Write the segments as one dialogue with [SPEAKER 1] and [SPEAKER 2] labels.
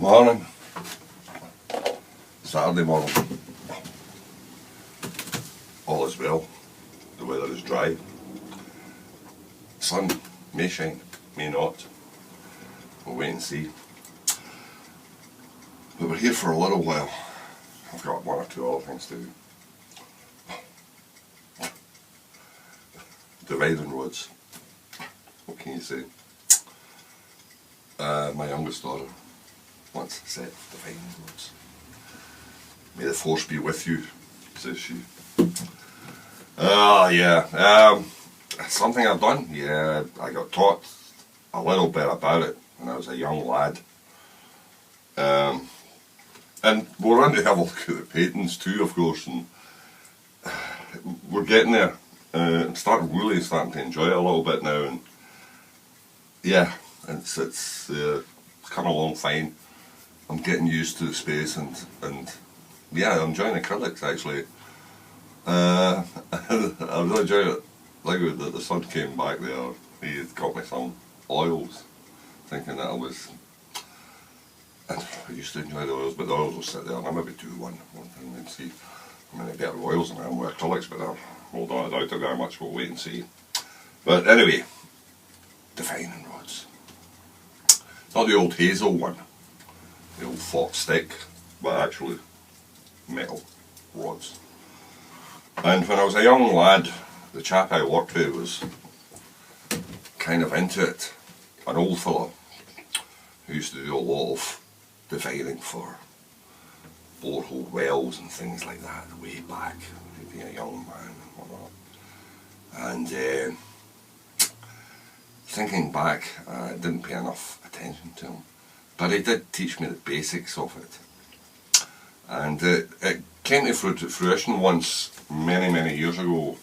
[SPEAKER 1] Morning. Saturday morning. All is well. The weather is dry. Sun may shine, may not. We'll wait and see. But we're here for a little while. I've got one or two other things to do. Dividing roads. What can you say? My youngest daughter once said, dividing roads. May the force be with you, says she. Yeah. Something I've done. Yeah, I got taught a little bit about it when I was a young lad. And we're going to have a look at the paintings too, of course, and we're getting there. I'm starting to enjoy it a little bit now, and yeah, it's coming along fine. I'm getting used to the space, and yeah, I'm enjoying acrylics actually. I really enjoyed it. Like the sun came back there, he had got me some oils, thinking that I used to enjoy the oils, but the oils will sit there, and I maybe do one thing and see how many better oils than I am with acrylics, but I'll hold on, I doubt it very much, we'll wait and see. But anyway, defining rods. Not the old hazel one, the old forked stick, but actually metal rods. And when I was a young lad, the chap I worked with was kind of into it. An old fellow who used to do a lot of dividing for borehole wells and things like that way back, being a young man and whatnot. And thinking back, I didn't pay enough attention to him, but he did teach me the basics of it. And it came to fruition once, many years ago.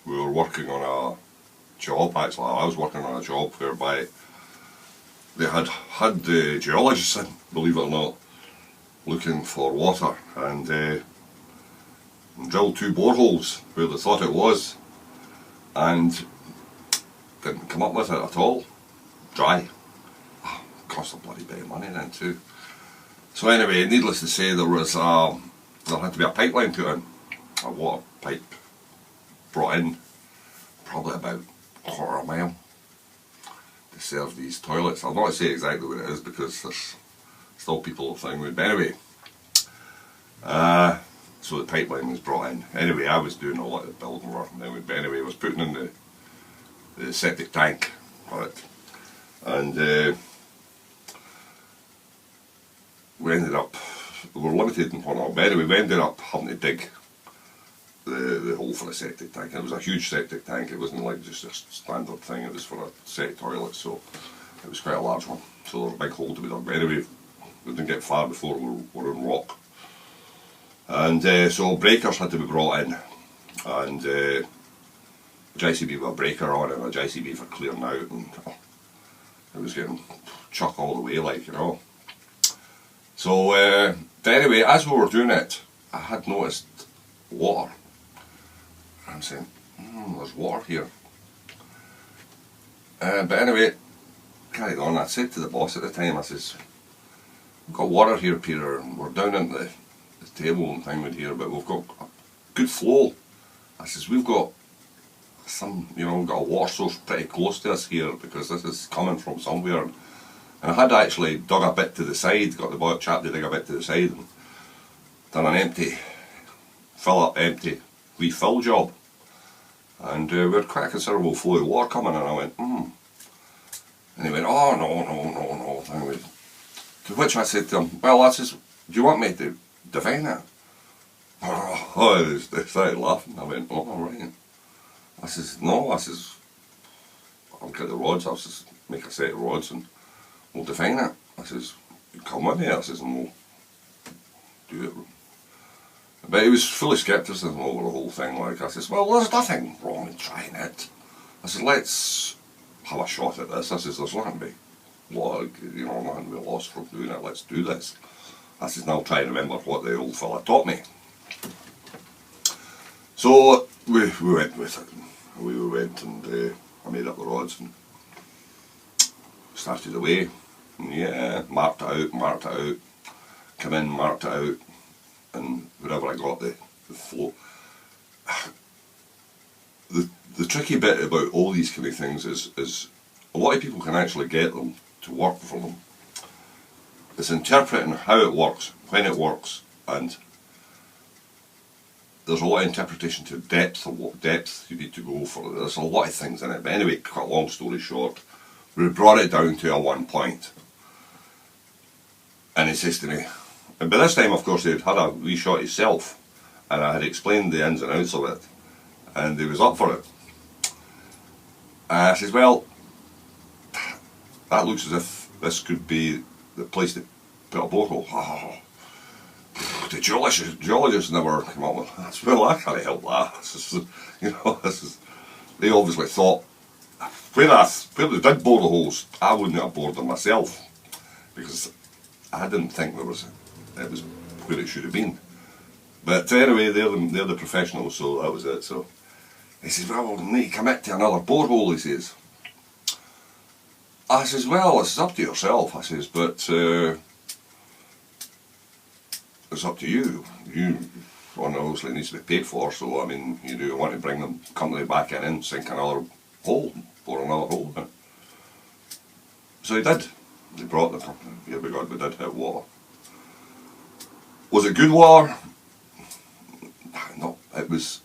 [SPEAKER 1] We were working on a job, actually I was working on a job whereby they had the geologists in, believe it or not, looking for water, and drilled 2 boreholes where they thought it was, and didn't come up with it at all. Dry. Oh, cost a bloody bit of money then too. So anyway, needless to say, there had to be a pipeline put in, a water pipe brought in, probably about a quarter of a mile, to serve these toilets. I'll not say exactly what it is because there's still people thing with. But anyway, so the pipeline was brought in. Anyway, I was doing a lot of building work. But anyway, I was putting in the septic tank for it, and we ended up, we were limited in whatnot, but anyway, we ended up having to dig the hole for the septic tank. And it was a huge septic tank, it wasn't like just a standard thing, it was for a set of toilets, so it was quite a large one. So there was a big hole to be done, but anyway, we didn't get far before we were in rock. And so breakers had to be brought in, and a JCB with a breaker on and a JCB for clearing out, and it was getting chucked all the way, like, you know. So but anyway, as we were doing it, I had noticed water. I'm saying, there's water here. But anyway, carried on. I said to the boss at the time, I says, we've got water here, Peter, and we're down in the table and thing with here, but we've got a good flow. I says, we've got some, you know, we've got a water source pretty close to us here, because this is coming from somewhere. And I had actually dug a bit to the side, got the chap to dig a bit to the side, and done an empty, refill job. And we had quite a considerable flow of water coming, and I went, And he went, oh, no. Anyway, to which I said to him, well, I says, do you want me to define it? Oh, they started laughing. I went, oh, all right. I says, no, I says, I'll get the rods, I'll just make a set of rods and we'll define it. I says, you come with me, I says, and we'll do it. But he was full of scepticism over the whole thing. Like, I says, well, there's nothing wrong with trying it. I said, let's have a shot at this. I says, there's nothing to be lost from doing it. Let's do this. I says, and I'll try and remember what the old fella taught me. So we went with it. We went and I made up the rods and started away. Yeah, marked it out, come in, marked it out, and wherever I got the flow. The tricky bit about all these kind of things is a lot of people can actually get them to work for them. It's interpreting how it works, when it works, and there's a lot of interpretation to depth of what depth you need to go for. There's a lot of things in it. But anyway, cut a long story short, we brought it down to a 1 point. And he says to me, and by this time, of course, he'd had a wee shot himself, and I had explained the ins and outs of it, and he was up for it. And I says, well, that looks as if this could be the place to put a borehole. Oh, the geologists never come up with that. Well, I can't help that. This is, they obviously thought, where they did bore the holes, I wouldn't have bored them myself, because I didn't think it was where it should have been. But anyway, they're the professionals, so that was it. So he says, well, we'll need to commit to another borehole, he says. I says, well, it's up to yourself, I says, but it's up to you. One obviously needs to be paid for, so I mean, you do want to bring the company back in and sink another hole, bore another hole. So he did. They brought the company. Yeah, by God, we did hit water. Was it good water? No, it was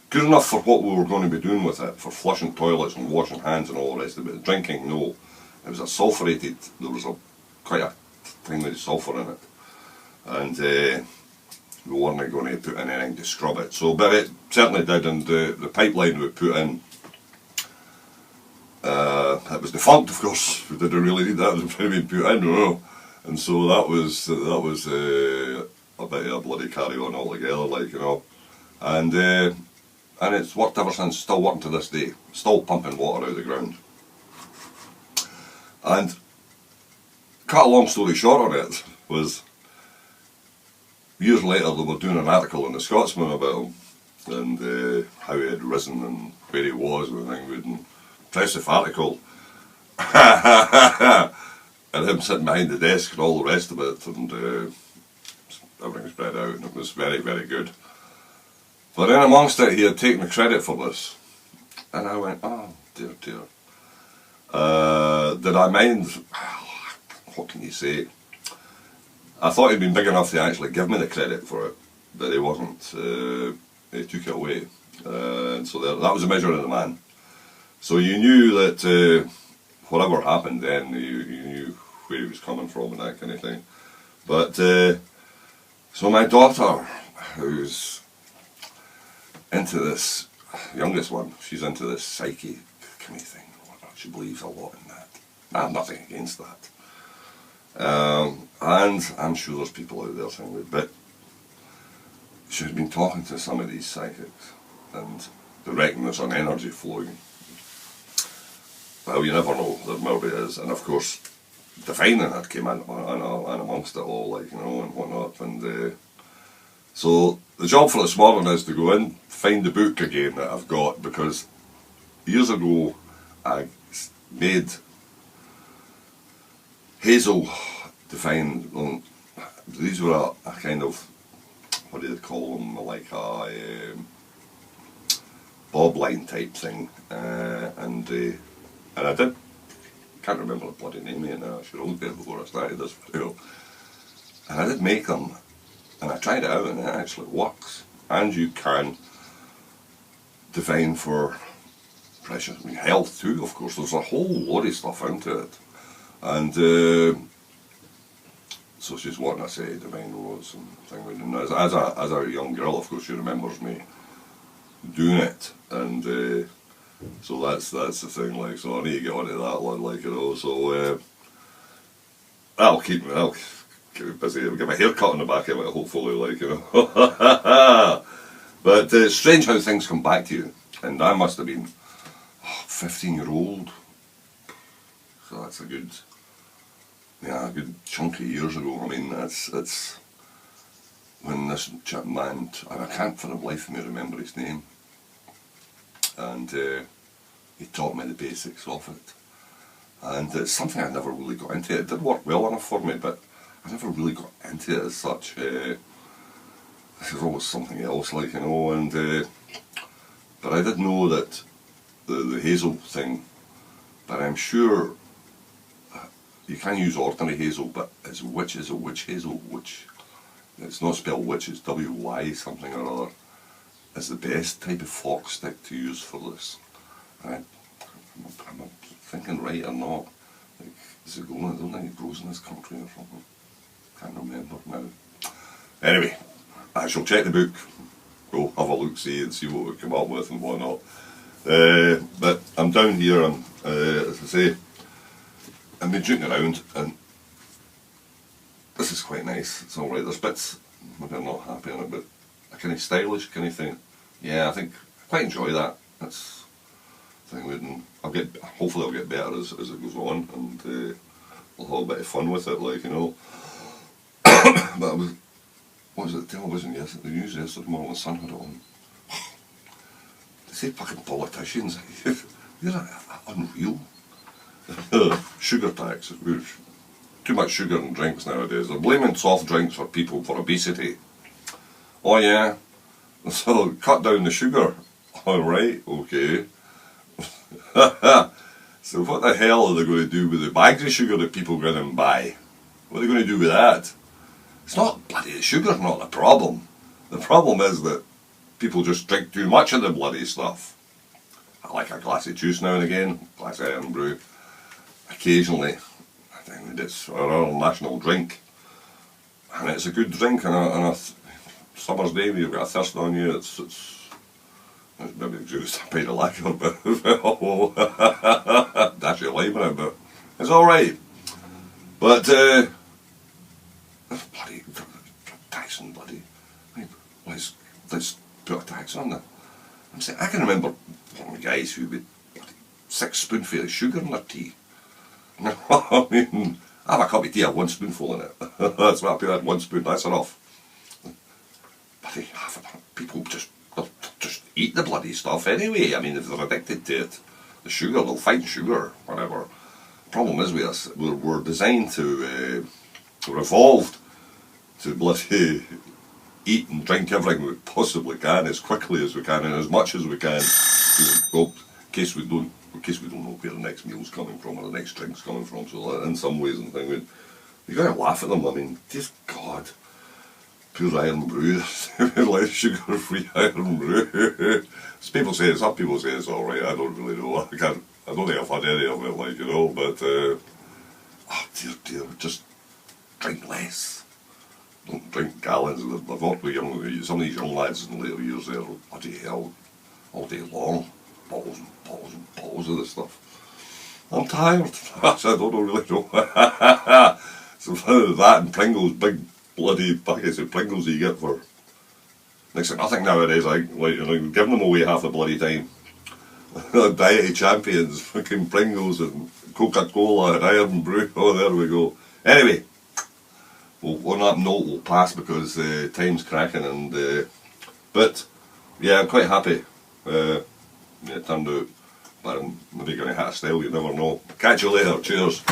[SPEAKER 1] good enough for what we were going to be doing with it, for flushing toilets and washing hands and all the rest of it. Drinking, no. It was a sulphureted, there was quite a thing with sulphur in it. And we weren't going to put in anything to scrub it. So, but it certainly did, and the pipeline we put in, it was defunct, of course. We didn't really need that, it had been put in, and so that was a bit of a bloody carry on altogether, and it's worked ever since, still working to this day, still pumping water out of the ground. And cut a long story short on it was, years later they were doing an article in the Scotsman about him, and how he had risen and where he was and everything. Impressive article. And him sitting behind the desk and all the rest of it, and everything spread out, and it was very, very good. But then amongst it, he had taken the credit for this, and I went, oh dear, dear. Did I mind? What can you say? I thought he'd been big enough to actually give me the credit for it, but he wasn't. He took it away, and so that was a measure of the man. So you knew that whatever happened then, you knew where he was coming from and that kind of thing. But so my daughter, who's into this, youngest one, she's into this psyche kind of thing. She believes a lot in that. I have nothing against that. And I'm sure there's people out there saying that, but she's been talking to some of these psychics, and they reckon there's an energy flowing. Well, you never know, there maybe is, and of course, defining it came in amongst it all, and whatnot, and so the job for this morning is to go in, find the book again that I've got, because years ago I made Hazel define, well, these were a kind of, what do they call them, like a bob line type thing, and I can't remember the bloody name of it now, I should have looked at it before I started this video, and I did make them, and I tried it out and it actually works, and you can define for precious, I mean health too, of course, there's a whole lot of stuff into it, and so she's wanting to say divine words and things, and as a young girl, of course, she remembers me doing it, and so that's the thing, so I need to get onto that one, so that'll keep me busy. I'll get my hair cut on the back of it, hopefully, But it's strange how things come back to you, and I must have been 15-year-old, so that's a good chunk of years ago. I mean, that's when this man, and I can't for the life of me remember his name, and he taught me the basics of it, and it's something I never really got into. It did work well enough for me, but I never really got into it as such. This is always something else, like, you know, and but I did know that the hazel thing, but I'm sure you can use ordinary hazel, but it's witch hazel, which it's not spelled witch, it's W-Y something or other, is the best type of fork stick to use for this. And I'm thinking right or not. Like, is it going? I don't think it grows in this country or something. Can't remember now. Anyway, I shall check the book. Go have a look, see, and see what we come up with and whatnot. But I'm down here, and as I say, I've been juking around, and this is quite nice. It's alright. There's bits maybe I'm not happy on it, but a kind of stylish kind of thing. Yeah, I think I quite enjoy that. That's the thing. And hopefully I'll get better as it goes on, and we'll have a bit of fun with it, like, you know. But what was it, the television yesterday, the news yesterday morning, the Sun had it on. They say fucking politicians, they're unreal. Sugar tax, too much sugar in drinks nowadays. They're blaming soft drinks for people for obesity. Oh yeah, so cut down the sugar. Alright, okay. So what the hell are they going to do with the bags of sugar that people go and buy? What are they going to do with that? It's not bloody the sugar's not the problem. The problem is that people just drink too much of the bloody stuff. I like a glass of juice now and again, a glass of iron brew. Occasionally, I think it's our national drink. And it's a good drink on a summer's day when you've got a thirst on you. It's maybe just a pint of lager, but dash your lime in it, but it's alright. But bloody tax on bloody, let's put a tax on that. I'm saying, I can remember one of the guys who would 6 spoonfuls of sugar in their tea. I mean, I have a cup of tea, I have 1 spoonful in it. That's what I put in, 1 spoon, that's enough. Bloody people just eat the bloody stuff anyway. I mean, if they're addicted to it, the sugar, they'll find sugar, whatever. The problem is with us, we're designed to, we're evolved to bloody eat and drink everything we possibly can as quickly as we can and as much as we can, in case we don't know where the next meal's coming from or the next drink's coming from. So in some ways and things, you gotta laugh at them. I mean, just God, pure iron brew, like sugar-free iron brew. Some people say it's alright. I don't really know. I don't think I've had any of it, like, you know. But oh dear, just drink less. Don't drink gallons. I've worked with some of these young lads in later years. They're bloody hell all day long, bottles and bottles and bottles of this stuff. I'm tired. I don't really know. So that and Pringles, big bloody packets of Pringles that you get for next to nothing nowadays. Like you know, giving them away half the bloody time. Diet champions, fucking Pringles and Coca-Cola and Iron Brew. Oh, there we go. Anyway. Well, on that note, we'll pass because time's cracking, and but yeah, I'm quite happy. Yeah, it turned out, but I'm maybe going to hit a style. You never know. Catch you later. Cheers.